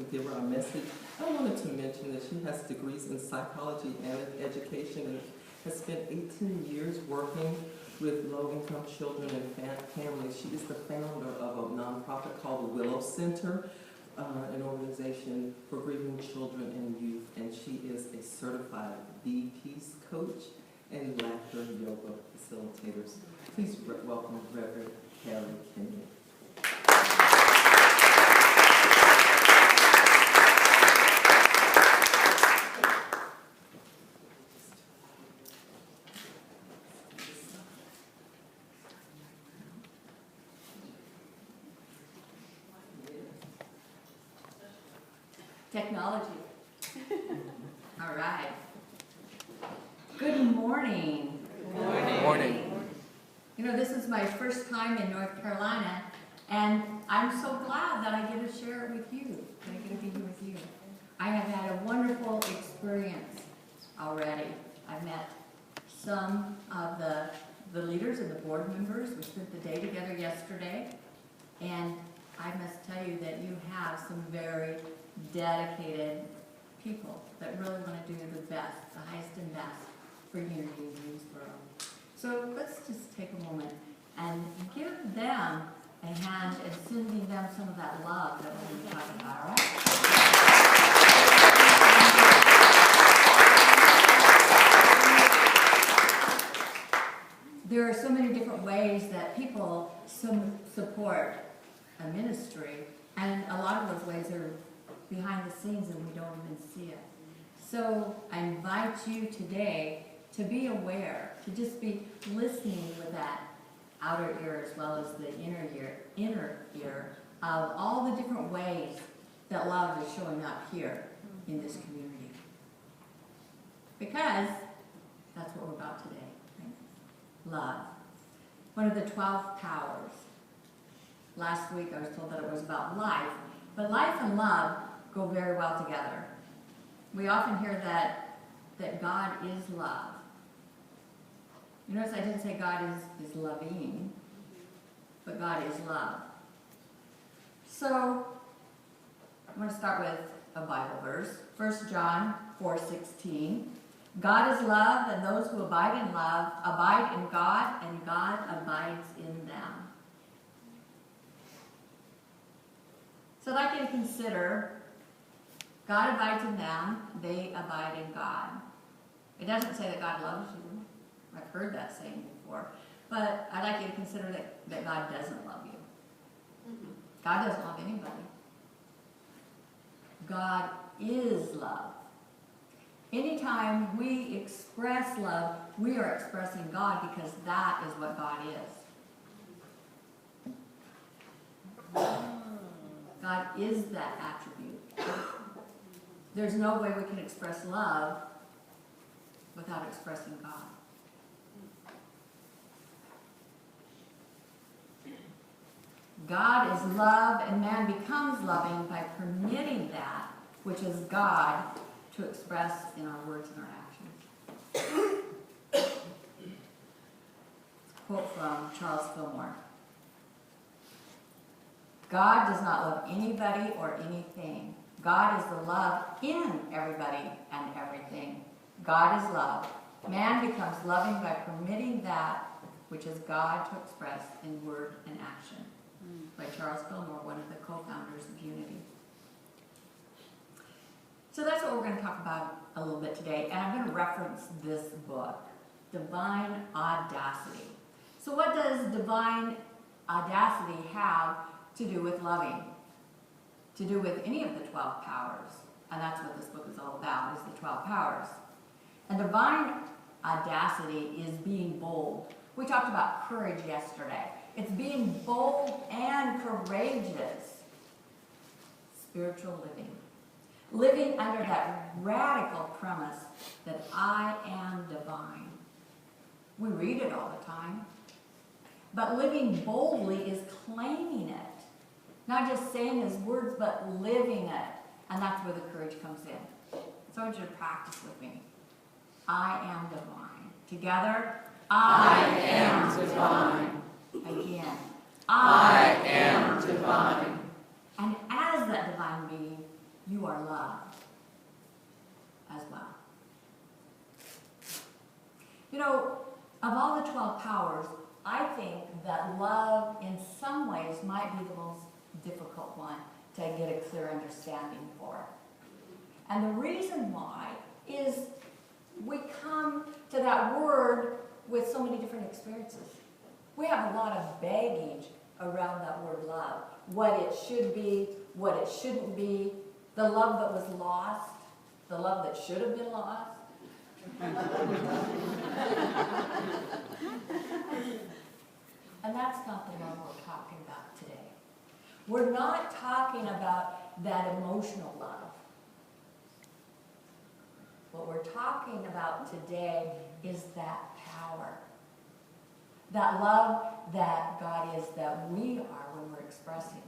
to give her a message, I wanted to mention that she has degrees in psychology and in education and has spent 18 years working with low-income children and families. She is the founder of a nonprofit called the Willow Center, an organization for grieving children and youth, and she is a certified Be Peace coach and laughter yoga facilitators. Please welcome Reverend Carrie Kenyon. Technology. All right. Good morning. Good morning. You know, this is my first time in North Carolina, and I'm so glad that I get to share it with you, that I get to be here with you. I have had a wonderful experience already. I've met some of the leaders and the board members. We spent the day together yesterday, and I must tell you that you have some very dedicated people that really want to do the best, the highest and best for Unity in Greensboro. So let's just take a moment and give them a hand and sending them some of that love that we've been talking about, all right? There are so many different ways that people support a ministry, and a lot of those ways are behind the scenes and we don't even see it. So I invite you today to be aware, to just be listening with that outer ear as well as the inner ear of all the different ways that love is showing up here in this community. Because that's what we're about today, right? Love. One of the 12 powers. Last week I was told that it was about life, but life and love go very well together. We often hear that God is love. You notice I didn't say God is loving, but God is love. So I'm going to start with a Bible verse. 1 John 4:16. God is love, and those who abide in love abide in God, and God abides in them. So I'd like you to consider God abides in them, they abide in God. It doesn't say that God loves you. I've heard that saying before. But I'd like you to consider that God doesn't love you. God doesn't love anybody. God is love. Anytime we express love, we are expressing God because that is what God is. God is that attribute. There's no way we can express love without expressing God. God is love, and man becomes loving by permitting that which is God to express in our words and our actions. Quote from Charles Fillmore. God does not love anybody or anything. God is the love in everybody and everything. God is love. Man becomes loving by permitting that which is God to express in word and action. By Charles Fillmore, one of the co-founders of Unity. So that's what we're going to talk about a little bit today, and I'm going to reference this book, Divine Audacity. So what does divine audacity have to do with loving? To do with any of the 12 powers. And that's what this book is all about, is the 12 powers. And divine audacity is being bold. We talked about courage yesterday. It's being bold and courageous. Spiritual living. Living under that radical premise that I am divine. We read it all the time. But living boldly is claiming it. Not just saying his words, but living it. And that's where the courage comes in. So I want you to practice with me. I am divine. Together, I am divine. Again, I am divine. And as that divine being, you are loved as well. You know, of all the 12 powers, I think that love in some ways might be the most difficult one to get a clear understanding for. And the reason why is we come to that word with so many different experiences. We have a lot of baggage around that word love. What it should be, what it shouldn't be, the love that was lost, the love that should have been lost. And that's not the love we're talking about today. We're not talking about that emotional love. What we're talking about today is that power. That love that God is, that we are when we're expressing.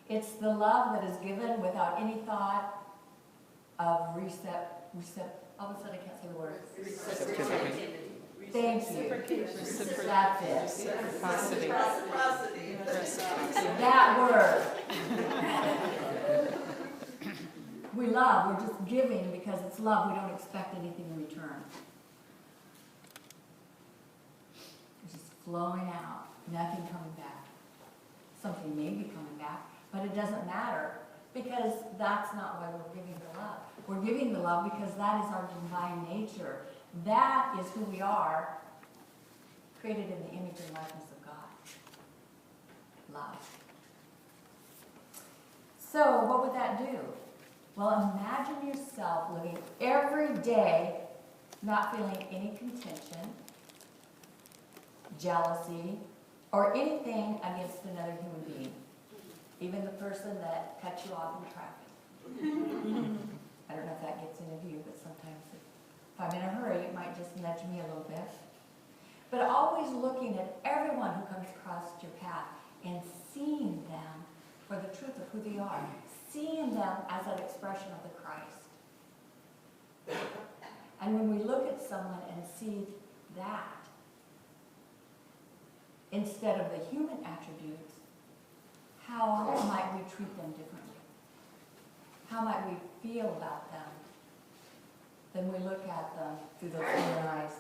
It's the love that is given without any thought of all of a sudden I can't say the word. Reciprocity. Thank you. Reciprocity. That's it. Reciprocity. That word. We love, we're just giving because it's love. We don't expect anything in return. It's just flowing out, nothing coming back. Something may be coming back, but it doesn't matter because that's not why we're giving the love. We're giving the love because that is our divine nature. That is who we are, created in the image and likeness of God. Love. So what would that do? Well, imagine yourself living every day not feeling any contention, jealousy, or anything against another human being, even the person that cut you off in traffic. I don't know if that gets any of you, but sometimes if I'm in a hurry, it might just nudge me a little bit. But always looking at everyone who comes across your path and seeing them for the truth of who they are, seeing them as an expression of the Christ. And when we look at someone and see that, instead of the human attributes, how might we treat them differently? How might we feel about them? Then we look at them through those human eyes.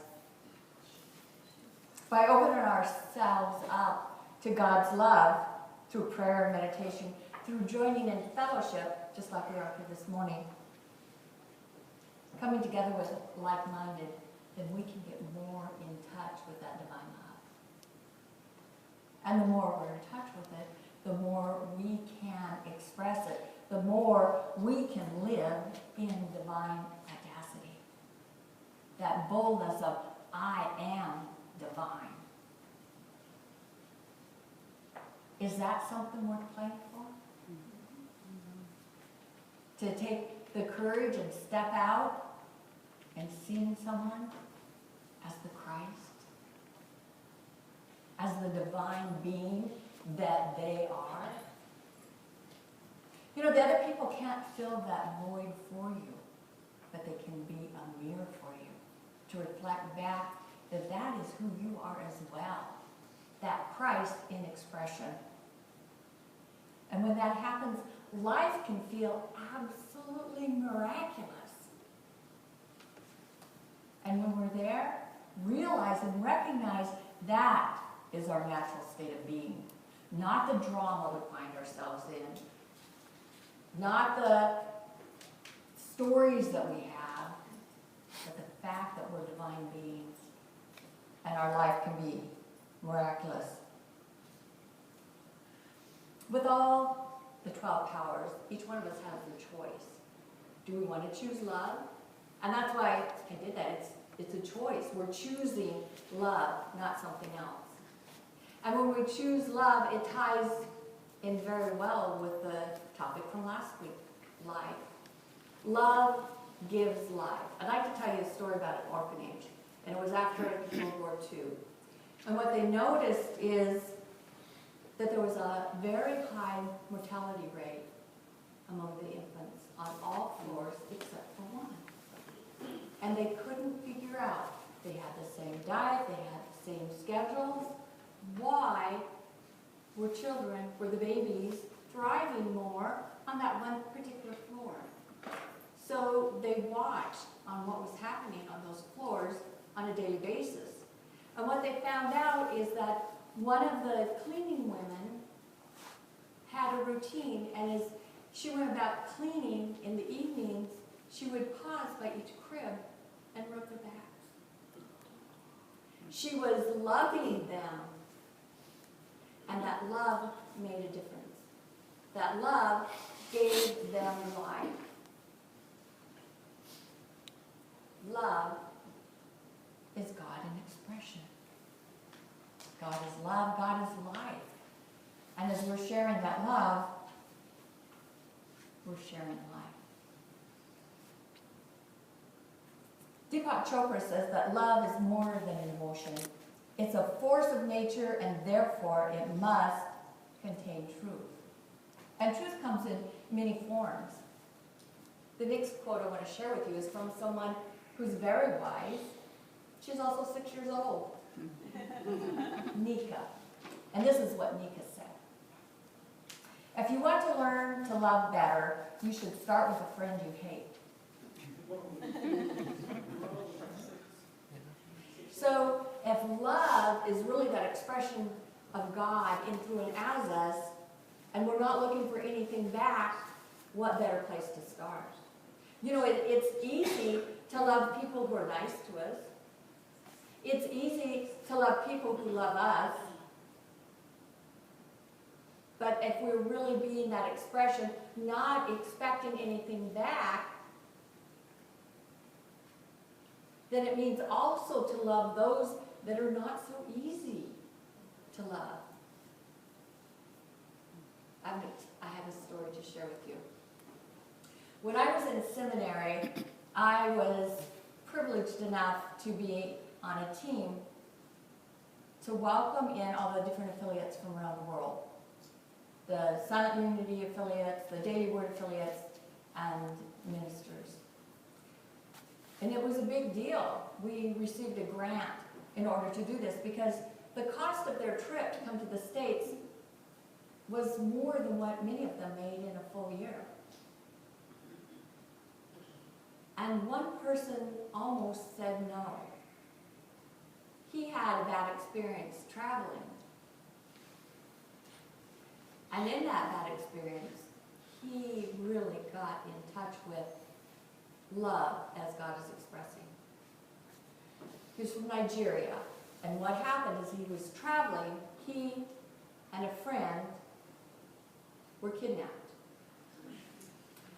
By opening ourselves up to God's love through prayer and meditation, through joining in fellowship, just like we are here this morning, coming together with like-minded, then we can get more in touch with that divine love. And the more we're in touch with it, the more we can express it, the more we can live in divine audacity. That boldness of, I am divine. Is that something worth playing for? To take the courage and step out and seeing someone as the Christ, as the divine being that they are. You know, the other people can't fill that void for you, but they can be a mirror for you to reflect back that that is who you are as well, that Christ in expression. And when that happens, life can feel absolutely miraculous. And when we're there, realize and recognize that is our natural state of being. Not the drama we find ourselves in. Not the stories that we have, but the fact that we're divine beings. And our life can be miraculous. With all the 12 powers, each one of us has a choice. Do we want to choose love? And that's why I did that. It's a choice. We're choosing love, not something else. And when we choose love, it ties in very well with the topic from last week, life. Love gives life. I'd like to tell you a story about an orphanage. And it was after World War II. And what they noticed is that there was a very high mortality rate among the infants on all floors except for one. And they couldn't figure out. They had the same diet, they had the same schedules. Why were the babies thriving more on that one particular floor. So they watched on what was happening on those floors on a daily basis. And what they found out is that one of the cleaning women had a routine, and as she went about cleaning in the evenings, she would pause by each crib and rub their backs. She was loving them, and that love made a difference. That love gave them life. Love is God in expression. God is love, God is life. And as we're sharing that love, we're sharing life. Deepak Chopra says that love is more than an emotion. It's a force of nature, and therefore it must contain truth. And truth comes in many forms. The next quote I want to share with you is from someone who's very wise. She's also 6 years old. Nika. And this is what Nika said. If you want to learn to love better, you should start with a friend you hate. So if love is really that expression of God in, through, and as us, and we're not looking for anything back, what better place to start? You know, it's easy to love people who are nice to us. It's easy to love people who love us. But if we're really being that expression, not expecting anything back, then it means also to love those that are not so easy to love. I have a story to share with you. When I was in seminary, I was privileged enough to be on a team to welcome in all the different affiliates from around the world. The Silent Unity affiliates, the Daily Word affiliates, and ministers. And it was a big deal. We received a grant in order to do this because the cost of their trip to come to the States was more than what many of them made in a full year. And one person almost said no. He had a bad experience traveling. And in that bad experience, he really got in touch with love as God is expressing. He was from Nigeria, and what happened is he was traveling, he and a friend were kidnapped.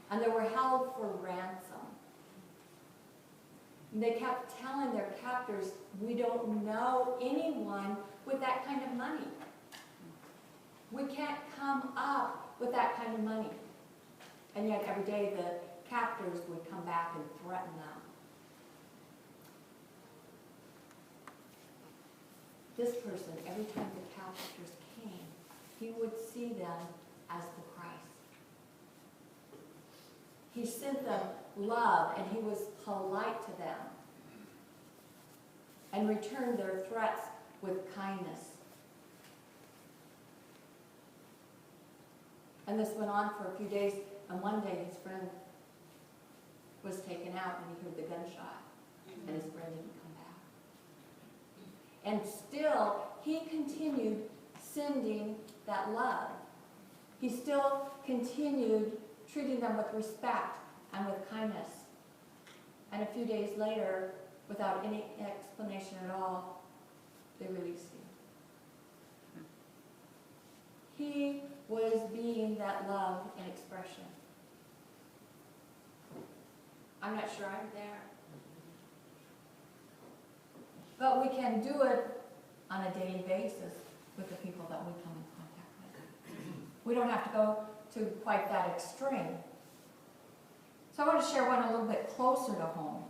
And they were held for ransom. And they kept telling their captors, we don't know anyone with that kind of money. We can't come up with that kind of money. And yet every day the captors would come back and threaten them. This person, every time the captors came, he would see them as the Christ. He sent them love, and he was polite to them and returned their threats with kindness. And this went on for a few days, and one day his friend was taken out and he heard the gunshot, and his friend didn't come back. And still, he continued sending that love. He still continued treating them with respect and with kindness. And a few days later, without any explanation at all, they released him. He was being that love in expression. I'm not sure I'm there. But we can do it on a daily basis with the people that we come in contact with. We don't have to go to quite that extreme. So I want to share one a little bit closer to home.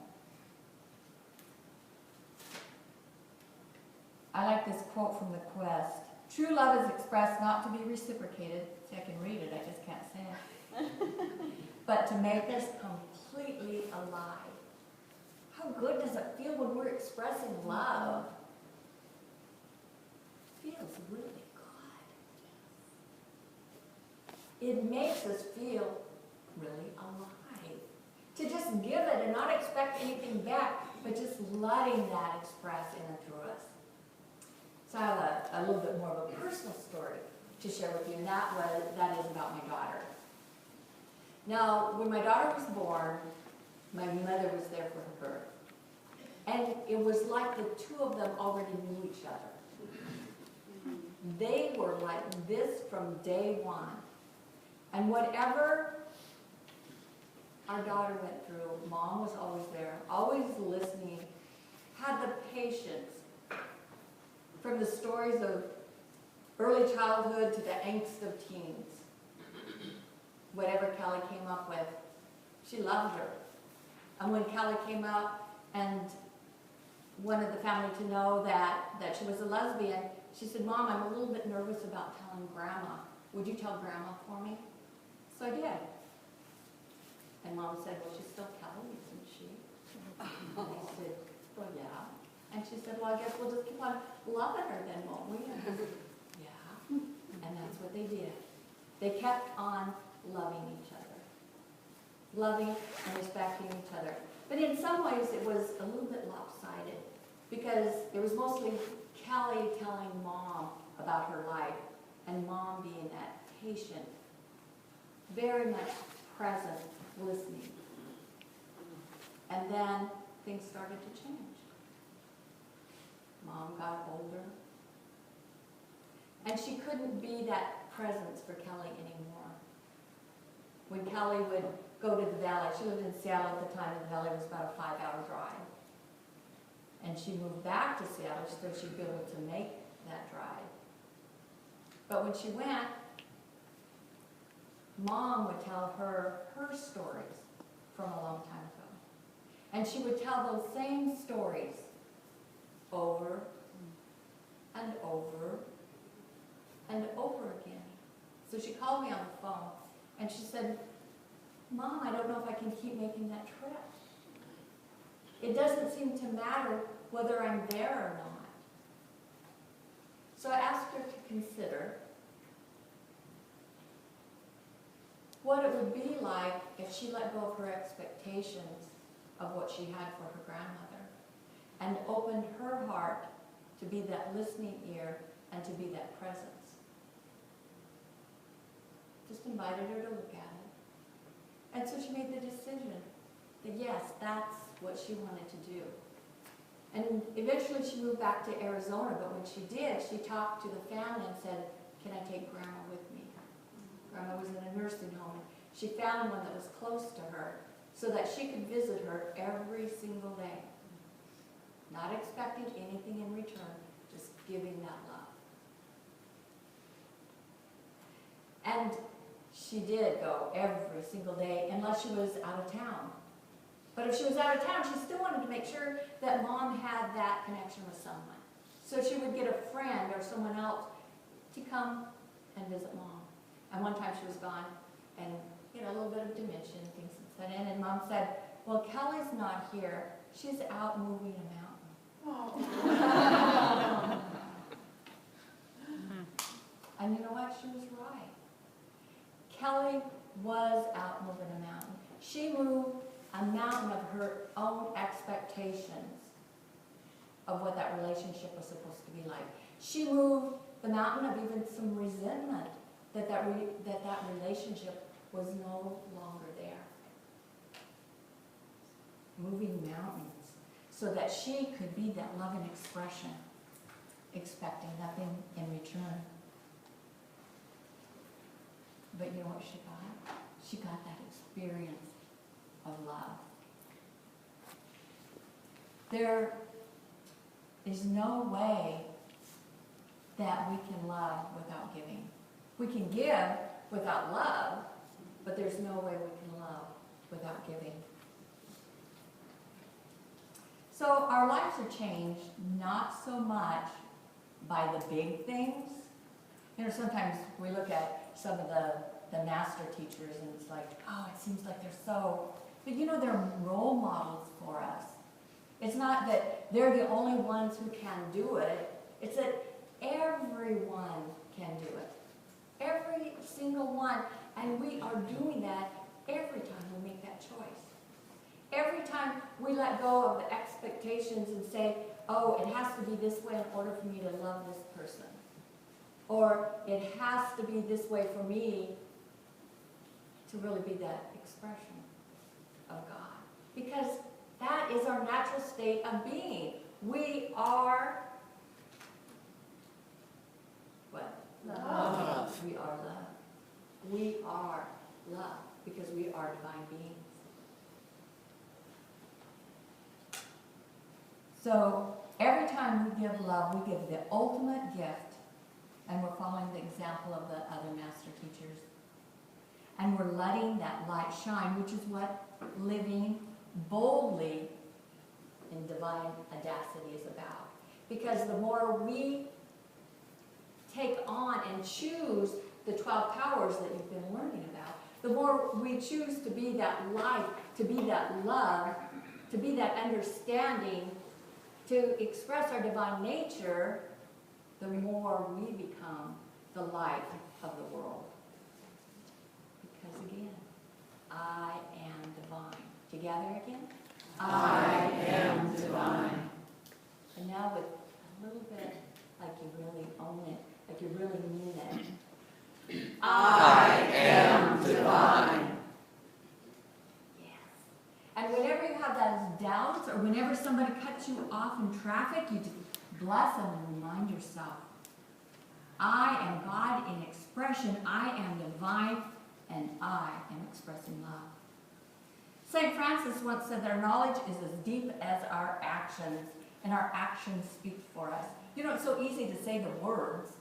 I like this quote from the Quest. True love is expressed not to be reciprocated. See, I can read it, I just can't say it. But to make us completely alive. How good does it feel when we're expressing love? It feels really good. it makes us feel really alive. To just give it and not expect anything back, but just letting that express in and through us. So I have a little bit more of a personal story to share with you, and that is about my daughter. Now, when my daughter was born, my mother was there for her birth. And it was like the two of them already knew each other. They were like this from day one. And whatever our daughter went through, Mom was always there, always listening, had the patience. From the stories of early childhood to the angst of teens. Whatever Kelly came up with, she loved her. And when Kelly came out and wanted the family to know that she was a lesbian, she said, Mom, I'm a little bit nervous about telling Grandma. Would you tell Grandma for me? So I did. And Mom said, well, she's still Kelly, isn't she? And I said, well, yeah. And she said, well, I guess we'll just keep on loving her then, won't we? And I said, yeah. And that's what they did. They kept on loving each other. Loving and respecting each other. But in some ways, it was a little bit lopsided because it was mostly Kelly telling Mom about her life and Mom being that patient, very much present, listening. And then things started to change. Mom got older. And she couldn't be that presence for Kelly anymore. When Kelly would go to the valley, she lived in Seattle at the time, and the valley was about a 5-hour drive. And she moved back to Seattle so she'd be able to make that drive. But when she went, Mom would tell her stories from a long time ago. And she would tell those same stories over and over and over again. So she called me on the phone and she said, Mom, I don't know if I can keep making that trip. It doesn't seem to matter whether I'm there or not. So I asked her to consider what it would be like if she let go of her expectations of what she had for her grandmother and opened her heart to be that listening ear and to be that presence. Just invited her to look at it. And so she made the decision that yes, that's what she wanted to do. And eventually she moved back to Arizona, but when she did, she talked to the family and said, can I take Grandma with me? Grandma was in a nursing home. She found one that was close to her so that she could visit her every single day. Not expecting anything in return, just giving that love. And she did go every single day unless she was out of town. But if she was out of town, she still wanted to make sure that Mom had that connection with someone. So she would get a friend or someone else to come and visit Mom. And one time she was gone and a little bit of dementia and things had set in. And Mom said, well, Kelly's not here. She's out moving a mountain. Oh. And you know what? She was right. Kelly was out moving a mountain. She moved a mountain of her own expectations of what that relationship was supposed to be like. She moved the mountain of even some resentment that relationship was no longer there. Moving mountains so that she could be that loving expression, expecting nothing in return. But you know what she got? She got that experience of love. There is no way that we can love without giving. We can give without love, but there's no way we can love without giving. So our lives are changed not so much by the big things. Sometimes we look at some of the master teachers and it's like, oh, it seems like they're so, but they're role models for us. It's not that they're the only ones who can do it. It's that everyone can do it. Every single one And we are doing that every time we make that choice. Every time we let go of the expectations and say, oh, it has to be this way in order for me to love this person. Or it has to be this way for me to really be that expression of God. Because that is our natural state of being. We are what? Love. We are love. We are love because we are divine beings. So every time we give love, we give the ultimate gift, and we're following the example of the other master teachers. And we're letting that light shine, which is what living boldly in divine audacity is about. Because the more we take on and choose the 12 powers that you've been learning about, the more we choose to be that light, to be that love, to be that understanding, to express our divine nature, the more we become the light of the world. Because again, I am divine. Together again? I am divine. And now with a little bit like you really own it, like you really mean it. I am divine. Yes. And whenever you have those doubts, or whenever somebody cuts you off in traffic, you just bless them and remind yourself, I am God in expression, I am divine, and I am expressing love. St. Francis once said that our knowledge is as deep as our actions, and our actions speak for us. You know, it's so easy to say the words.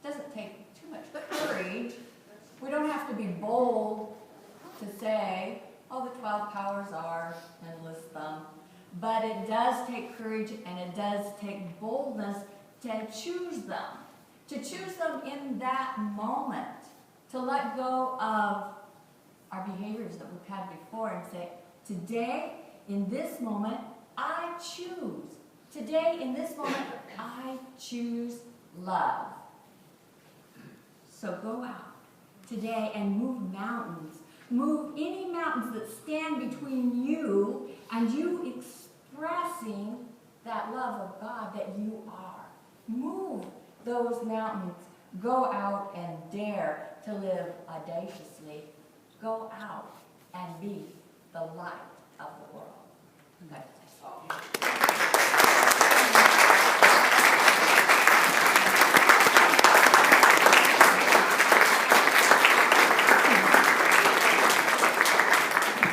It doesn't take too much courage. We don't have to be bold to say, oh, the 12 powers are, and list them. But it does take courage and it does take boldness to choose them. To choose them in that moment. To let go of our behaviors that we've had before and say, today, in this moment, I choose. Today, in this moment, I choose love. So go out today and move mountains. Move any mountains that stand between you and you expressing that love of God that you are. Move those mountains. Go out and dare to live audaciously. Go out and be the light of the world. God bless you.